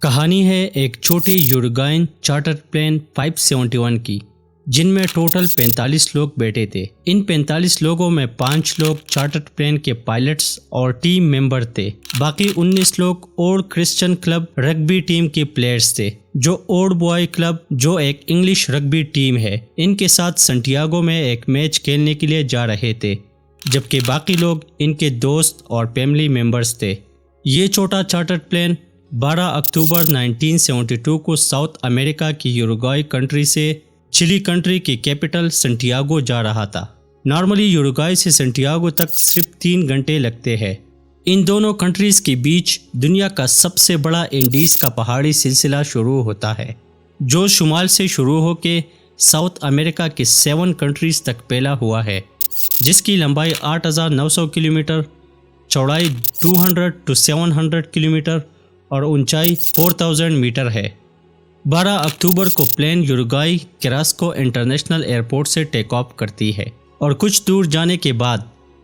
کہانی ہے ایک چھوٹے یوروگوائن چارٹر پلین 571 کی، جن میں ٹوٹل 45 لوگ بیٹھے تھے۔ ان 45 لوگوں میں 5 لوگ چارٹر پلین کے پائلٹس اور ٹیم ممبر تھے۔ باقی 19 لوگ اوڈ کرسچن کلب رگبی ٹیم کے پلیئرز تھے، جو اوڈ بوائے کلب جو ایک انگلش رگبی ٹیم ہے، ان کے ساتھ سنٹیاگو میں ایک میچ کھیلنے کے لیے جا رہے تھے، جبکہ باقی لوگ ان کے دوست اور فیملی ممبرز تھے۔ یہ چھوٹا چارٹر پلین 12 اکتوبر 1972 کو ساؤتھ امریکہ کی یوروگوائی کنٹری سے چلی کنٹری کی کیپٹل سنٹیاگو جا رہا تھا۔ نارملی یوروگوائی سے سنٹیاگو تک صرف 3 گھنٹے لگتے ہیں۔ ان دونوں کنٹریز کے بیچ دنیا کا سب سے بڑا انڈیز کا پہاڑی سلسلہ شروع ہوتا ہے، جو شمال سے شروع ہو کے ساؤتھ امریکہ کے 7 کنٹریز تک پھیلا ہوا ہے، جس کی لمبائی 8,900 کلومیٹر، چوڑائی 200 to 700 کلومیٹر اور اونچائی 4,000 میٹر ہے۔ 12 اکتوبر کو پلین یوروگوائی کراسکو انٹرنیشنل ایئرپورٹ سے ٹیک آف کرتی ہے، اور کچھ دور جانے کے بعد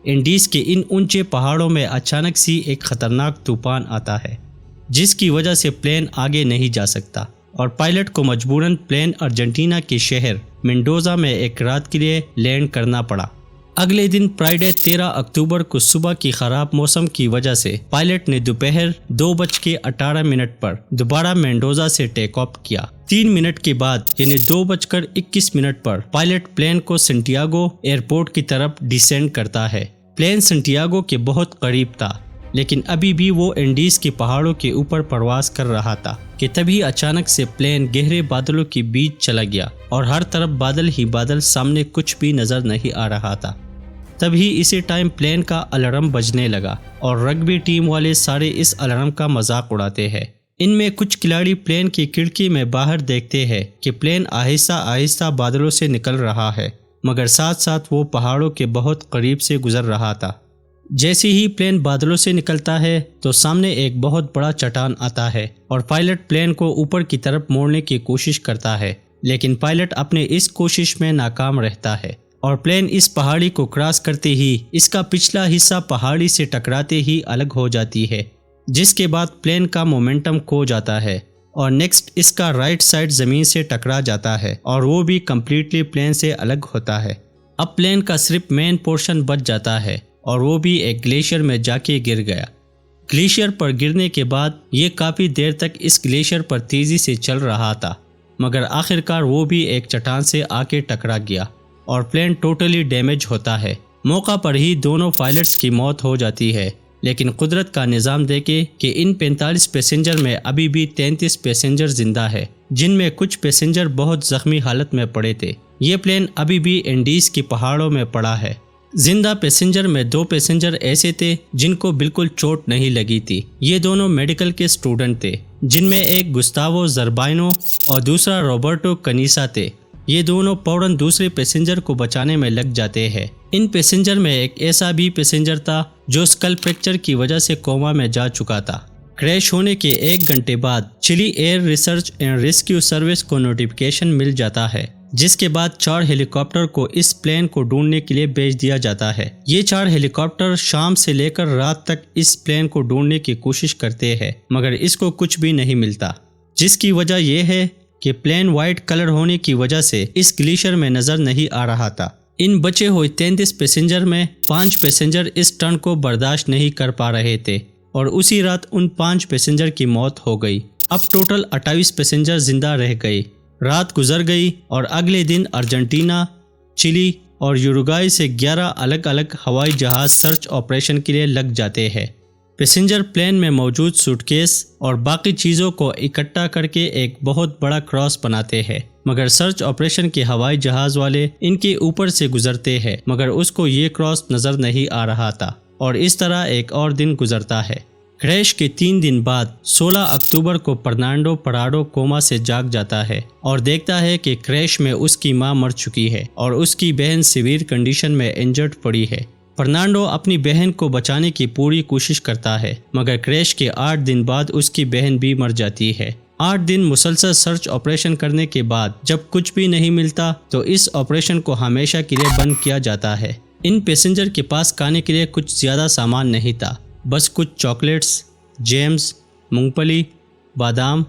انڈیز کے ان اونچے پہاڑوں میں اچانک سی ایک خطرناک طوفان آتا ہے، جس کی وجہ سے پلین آگے نہیں جا سکتا، اور پائلٹ کو مجبوراً پلین ارجنٹینا کے شہر مینڈوزا میں ایک رات کے لیے لینڈ کرنا پڑا۔ اگلے دن فرائیڈے 13 اکتوبر کو صبح کی خراب موسم کی وجہ سے پائلٹ نے دوپہر 2:18 پر دوبارہ مینڈوزا سے ٹیک آف کیا۔ 3 منٹ کے بعد یعنی 2:21 پر پائلٹ پلین کو سنٹیاگو ایئرپورٹ کی طرف ڈیسینڈ کرتا ہے۔ پلین سنٹیاگو کے بہت قریب تھا، لیکن ابھی بھی وہ انڈیز کے پہاڑوں کے اوپر پرواز کر رہا تھا کہ تبھی اچانک سے پلین گہرے بادلوں کے بیچ چلا گیا، اور ہر طرف بادل ہی بادل، سامنے کچھ بھی نظر نہیں آ رہا تھا۔ تبھی اسی ٹائم پلین کا الارم بجنے لگا، اور رگبی ٹیم والے سارے اس الارم کا مذاق اڑاتے ہیں۔ ان میں کچھ کھلاڑی پلین کی کھڑکی میں باہر دیکھتے ہیں کہ پلین آہستہ آہستہ بادلوں سے نکل رہا ہے، مگر ساتھ ساتھ وہ پہاڑوں کے بہت قریب سے گزر رہا تھا۔ جیسے ہی پلین بادلوں سے نکلتا ہے تو سامنے ایک بہت بڑا چٹان آتا ہے، اور پائلٹ پلین کو اوپر کی طرف موڑنے کی کوشش کرتا ہے، لیکن پائلٹ اپنے اس کوشش میں ناکام رہتا ہے، اور پلین اس پہاڑی کو کراس کرتے ہی اس کا پچھلا حصہ پہاڑی سے ٹکراتے ہی الگ ہو جاتی ہے، جس کے بعد پلین کا مومنٹم کھو جاتا ہے، اور نیکسٹ اس کا رائٹ سائڈ زمین سے ٹکرا جاتا ہے، اور وہ بھی کمپلیٹلی پلین سے الگ ہوتا ہے۔ اب پلین کا صرف مین پورشن بچ جاتا ہے، اور وہ بھی ایک گلیشیئر میں جا کے گر گیا۔ گلیشیئر پر گرنے کے بعد یہ کافی دیر تک اس گلیشیئر پر تیزی سے چل رہا تھا، مگر آخرکار وہ بھی ایک چٹان سے آ کے ٹکرا گیا، اور پلین ٹوٹلی ڈیمیج ہوتا ہے۔ موقع پر ہی دونوں پائلٹس کی موت ہو جاتی ہے، لیکن قدرت کا نظام دیکھے کہ ان 45 پیسنجر میں ابھی بھی 33 پیسنجر زندہ ہے، جن میں کچھ پیسنجر بہت زخمی حالت میں پڑے تھے۔ یہ پلین ابھی بھی انڈیز کے پہاڑوں میں پڑا ہے۔ زندہ پیسنجر میں 2 پیسنجر ایسے تھے جن کو بالکل چوٹ نہیں لگی تھی۔ یہ دونوں میڈیکل کے اسٹوڈنٹ تھے، جن میں ایک گستاوو زربائنو اور دوسرا روبرٹو کنیسا تھے۔ یہ دونوں فوراً دوسرے پیسنجر کو بچانے میں لگ جاتے ہیں۔ ان پیسنجر میں ایک ایسا بھی پیسنجر تھا جو اسکل فریکچر کی وجہ سے کوما میں جا چکا تھا۔ کریش ہونے کے 1 گھنٹے بعد Chile air research and rescue service کو نوٹیفیکیشن مل جاتا ہے، جس کے بعد 4 ہیلی کاپٹر کو اس پلین کو ڈھونڈنے کے لیے بھیج دیا جاتا ہے۔ یہ 4 ہیلی کاپٹر شام سے لے کر رات تک اس پلین کو ڈھونڈنے کی کوشش کرتے ہیں، مگر اس کو کچھ بھی نہیں ملتا، جس کی وجہ یہ ہے کہ پلین وائٹ کلر ہونے کی وجہ سے اس گلیشیئر میں نظر نہیں آ رہا تھا۔ ان بچے ہوئے 33 پیسنجر میں 5 پیسنجر اس ٹرن کو برداشت نہیں کر پا رہے تھے، اور اسی رات ان 5 پیسنجر کی موت ہو گئی۔ اب ٹوٹل 28 پیسنجر زندہ رہ گئے۔ رات گزر گئی، اور اگلے دن ارجنٹینا، چلی اور یوروگوائی سے 11 الگ الگ ہوائی جہاز سرچ آپریشن کے لیے لگ جاتے ہیں۔ پیسنجر پلین میں موجود سوٹ کیس اور باقی چیزوں کو اکٹھا کر کے ایک بہت بڑا کراس بناتے ہیں، مگر سرچ آپریشن کے ہوائی جہاز والے ان کے اوپر سے گزرتے ہیں، مگر اس کو یہ کراس نظر نہیں آ رہا تھا، اور اس طرح ایک اور دن گزرتا ہے۔ کریش کے 3 دن بعد 16 اکتوبر کو فرنانڈو پراڈو کوما سے جاگ جاتا ہے، اور دیکھتا ہے کہ کریش میں اس کی ماں مر چکی ہے، اور اس کی بہن سیویر کنڈیشن میں انجرڈ پڑی ہے۔ فرنانڈو اپنی بہن کو بچانے کی پوری کوشش کرتا ہے، مگر کریش کے 8 دن بعد اس کی بہن بھی مر جاتی ہے۔ 8 دن مسلسل سرچ آپریشن کرنے کے بعد جب کچھ بھی نہیں ملتا تو اس آپریشن کو ہمیشہ کے لیے بند کیا جاتا ہے۔ ان پیسنجر کے پاس کھانے کے لیے کچھ زیادہ سامان نہیں تھا، بس کچھ چاکلیٹس، جیمز، مونگ پھلی بادام،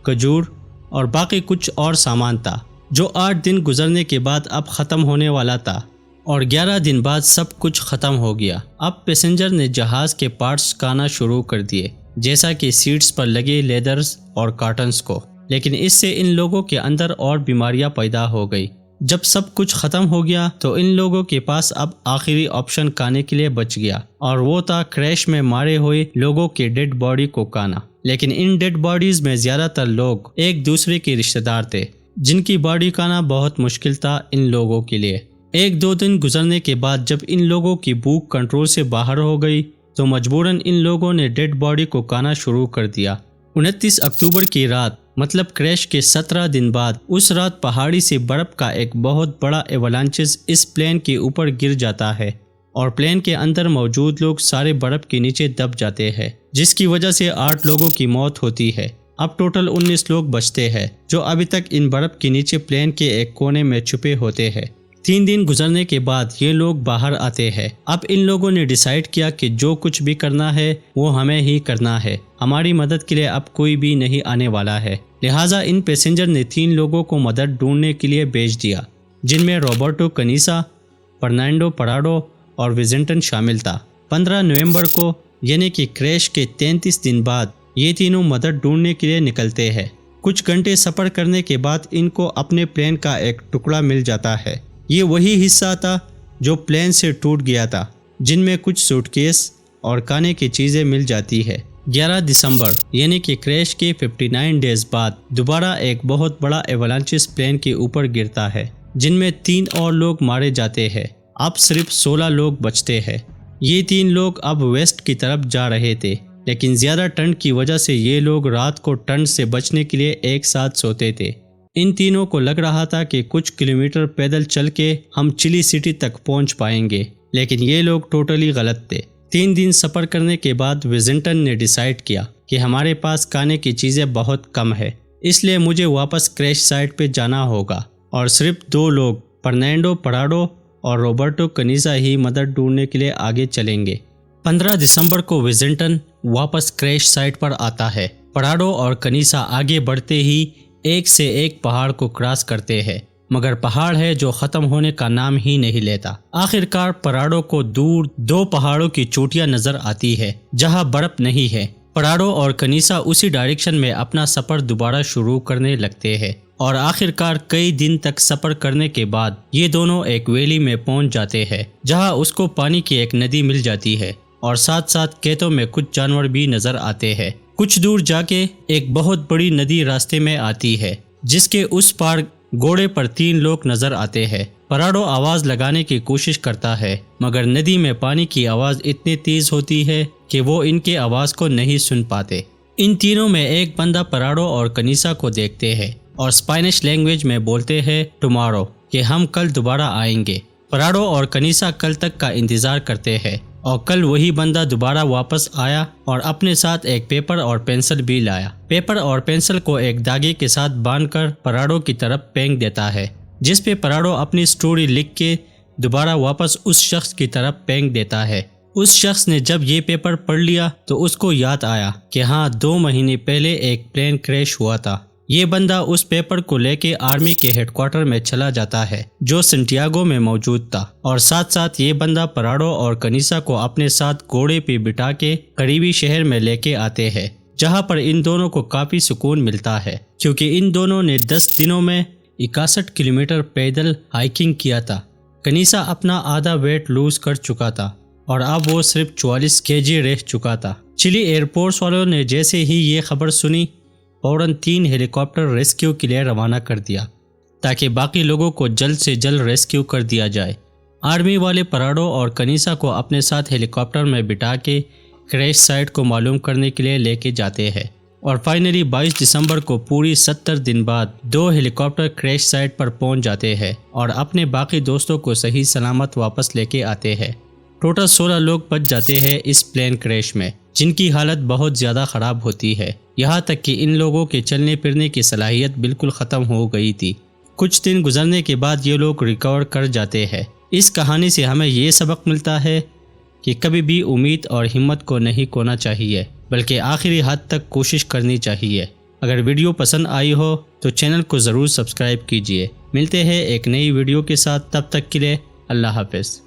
کھجور اور باقی کچھ اور سامان تھا جو 8 دن گزرنے کے بعد اب ختم ہونے والا تھا، اور 11 دن بعد سب کچھ ختم ہو گیا۔ اب پیسنجر نے جہاز کے پارٹس کھانا شروع کر دیے، جیسا کہ سیٹس پر لگے لیدرز اور کارٹنز کو، لیکن اس سے ان لوگوں کے اندر اور بیماریاں پیدا ہو گئی۔ جب سب کچھ ختم ہو گیا تو ان لوگوں کے پاس اب آخری آپشن کھانے کے لیے بچ گیا، اور وہ تھا کریش میں مارے ہوئے لوگوں کے ڈیڈ باڈی کو کھانا۔ لیکن ان ڈیڈ باڈیز میں زیادہ تر لوگ ایک دوسرے کے رشتہ دار تھے، جن کی باڈی کھانا بہت مشکل تھا ان لوگوں کے لیے۔ 1-2 دن گزرنے کے بعد جب ان لوگوں کی بھوک کنٹرول سے باہر ہو گئی تو مجبوراً ان لوگوں نے ڈیڈ باڈی کو کھانا شروع کر دیا۔ 29 اکتوبر کی رات، مطلب کریش کے 17 دن بعد، اس رات پہاڑی سے برف کا ایک بہت بڑا ایولانچز اس پلین کے اوپر گر جاتا ہے، اور پلین کے اندر موجود لوگ سارے برف کے نیچے دب جاتے ہیں، جس کی وجہ سے 8 لوگوں کی موت ہوتی ہے۔ اب ٹوٹل 19 لوگ بچتے ہیں جو ابھی تک ان برف کے نیچے پلین کے ایک کونے میں چھپے ہوتے ہیں۔ 3 دن گزرنے کے بعد یہ لوگ باہر آتے ہیں۔ اب ان لوگوں نے ڈیسائیڈ کیا کہ جو کچھ بھی کرنا ہے وہ ہمیں ہی کرنا ہے، ہماری مدد کے لیے اب کوئی بھی نہیں آنے والا ہے۔ لہٰذا ان پیسنجر نے 3 لوگوں کو مدد ڈھونڈنے کے لیے بھیج دیا، جن میں روبرٹو کنیسا، فرنانڈو پراڈو اور وزنٹن شامل تھا۔ 15 نومبر کو، یعنی کہ کریش کے 33 دن بعد، یہ تینوں مدد ڈھونڈنے کے لیے نکلتے ہیں۔ کچھ گھنٹے سفر کرنے کے بعد ان کو اپنے پلین کا ایک ٹکڑا مل جاتا ہے۔ یہ وہی حصہ تھا جو پلین سے ٹوٹ گیا تھا، جن میں کچھ سوٹ کیس اور کھانے کی چیزیں مل جاتی ہے۔ 11 دسمبر، یعنی کہ کریش کے 59 ڈیز بعد، دوبارہ ایک بہت بڑا ایولانچس پلین کے اوپر گرتا ہے، جن میں 3 اور لوگ مارے جاتے ہیں۔ اب صرف 16 لوگ بچتے ہیں۔ یہ 3 لوگ اب ویسٹ کی طرف جا رہے تھے، لیکن زیادہ ٹھنڈ کی وجہ سے یہ لوگ رات کو ٹھنڈ سے بچنے کے لیے ایک ساتھ سوتے تھے۔ ان تینوں کو لگ رہا تھا کہ کچھ کلومیٹر پیدل چل کے ہم چلی سٹی تک پہنچ پائیں گے، لیکن یہ لوگ ٹوٹلی غلط تھے۔ 3 دن سفر کرنے کے بعد وزنٹن نے ڈیسائیڈ کیا کہ ہمارے پاس کھانے کی چیزیں بہت کم ہے، اس لیے مجھے واپس کریش سائٹ پہ جانا ہوگا، اور صرف 2 لوگ، فرنانڈو پراڈو اور روبرٹو کنیسا ہی مدد ڈھونڈنے کے لیے آگے چلیں گے۔ 15 دسمبر کو وزنٹن واپس کریش سائٹ پر آتا ہے۔ پراڈو اور کنیسا آگے بڑھتے ہی ایک سے ایک پہاڑ کو کراس کرتے ہیں، مگر پہاڑ ہے جو ختم ہونے کا نام ہی نہیں لیتا۔ آخر کار پراڈو کو دور 2 پہاڑوں کی چوٹیاں نظر آتی ہے جہاں برف نہیں ہے۔ پراڈو اور کنیسا اسی ڈائریکشن میں اپنا سفر دوبارہ شروع کرنے لگتے ہیں، اور آخر کار کئی دن تک سفر کرنے کے بعد یہ دونوں ایک ویلی میں پہنچ جاتے ہیں، جہاں اس کو پانی کی ایک ندی مل جاتی ہے، اور ساتھ ساتھ کھیتوں میں کچھ جانور بھی نظر آتے ہیں۔ کچھ دور جا کے ایک بہت بڑی ندی راستے میں آتی ہے، جس کے اس پار گھوڑے پر 3 لوگ نظر آتے ہیں۔ پراڈو آواز لگانے کی کوشش کرتا ہے، مگر ندی میں پانی کی آواز اتنی تیز ہوتی ہے کہ وہ ان کے آواز کو نہیں سن پاتے۔ ان تینوں میں ایک بندہ پراڈو اور کنیسا کو دیکھتے ہیں اور اسپینش لینگویج میں بولتے ہیں ٹمارو، کہ ہم کل دوبارہ آئیں گے۔ پراڈو اور کنیسا کل تک کا انتظار کرتے ہیں، اور کل وہی بندہ دوبارہ واپس آیا اور اپنے ساتھ ایک پیپر اور پینسل بھی لایا۔ پیپر اور پینسل کو ایک دھاگے کے ساتھ باندھ کر پراڈو کی طرف پھینک دیتا ہے، جس پہ پراڈو اپنی سٹوری لکھ کے دوبارہ واپس اس شخص کی طرف پھینک دیتا ہے۔ اس شخص نے جب یہ پیپر پڑھ لیا تو اس کو یاد آیا کہ ہاں 2 مہینے پہلے ایک پلین کریش ہوا تھا۔ یہ بندہ اس پیپر کو لے کے آرمی کے ہیڈ کوارٹر میں چلا جاتا ہے جو سنٹیاگو میں موجود تھا، اور ساتھ ساتھ یہ بندہ پراڈو اور کنیسا کو اپنے ساتھ گھوڑے پہ بٹھا کے قریبی شہر میں لے کے آتے ہیں، جہاں پر ان دونوں کو کافی سکون ملتا ہے، کیونکہ ان دونوں نے 10 دنوں میں 61 کلومیٹر پیدل ہائیکنگ کیا تھا۔ کنیسا اپنا آدھا ویٹ لوز کر چکا تھا، اور اب وہ صرف 44 kg رہ چکا تھا۔ چلی ایئر فورس والوں نے جیسے ہی یہ خبر سنی، فوراً 3 ہیلی کاپٹر ریسکیو کے لیے روانہ کر دیا، تاکہ باقی لوگوں کو جلد سے جلد ریسکیو کر دیا جائے۔ آرمی والے پراڈو اور کنیسا کو اپنے ساتھ ہیلی کاپٹر میں بٹھا کے کریش سائٹ کو معلوم کرنے کے لیے لے کے جاتے ہیں، اور فائنلی 22 دسمبر کو پوری 70 دن بعد 2 ہیلی کاپٹر کریش سائٹ پر پہنچ جاتے ہیں اور اپنے باقی دوستوں کو صحیح سلامت واپس لے کے آتے ہیں۔ ٹوٹل 16 لوگ بچ جاتے ہیں اس پلین کریش میں، جن کی حالت بہت زیادہ خراب ہوتی ہے، یہاں تک کہ ان لوگوں کے چلنے پھرنے کی صلاحیت بالکل ختم ہو گئی تھی۔ کچھ دن گزرنے کے بعد یہ لوگ ریکور کر جاتے ہیں۔ اس کہانی سے ہمیں یہ سبق ملتا ہے کہ کبھی بھی امید اور ہمت کو نہیں کھونا چاہیے۔ بلکہ آخری حد تک کوشش کرنی چاہیے۔ اگر ویڈیو پسند آئی ہو تو چینل کو ضرور سبسکرائب کیجیے۔ ملتے ہیں ایک نئی ویڈیو کے ساتھ، تب تک کے لیے اللہ حافظ۔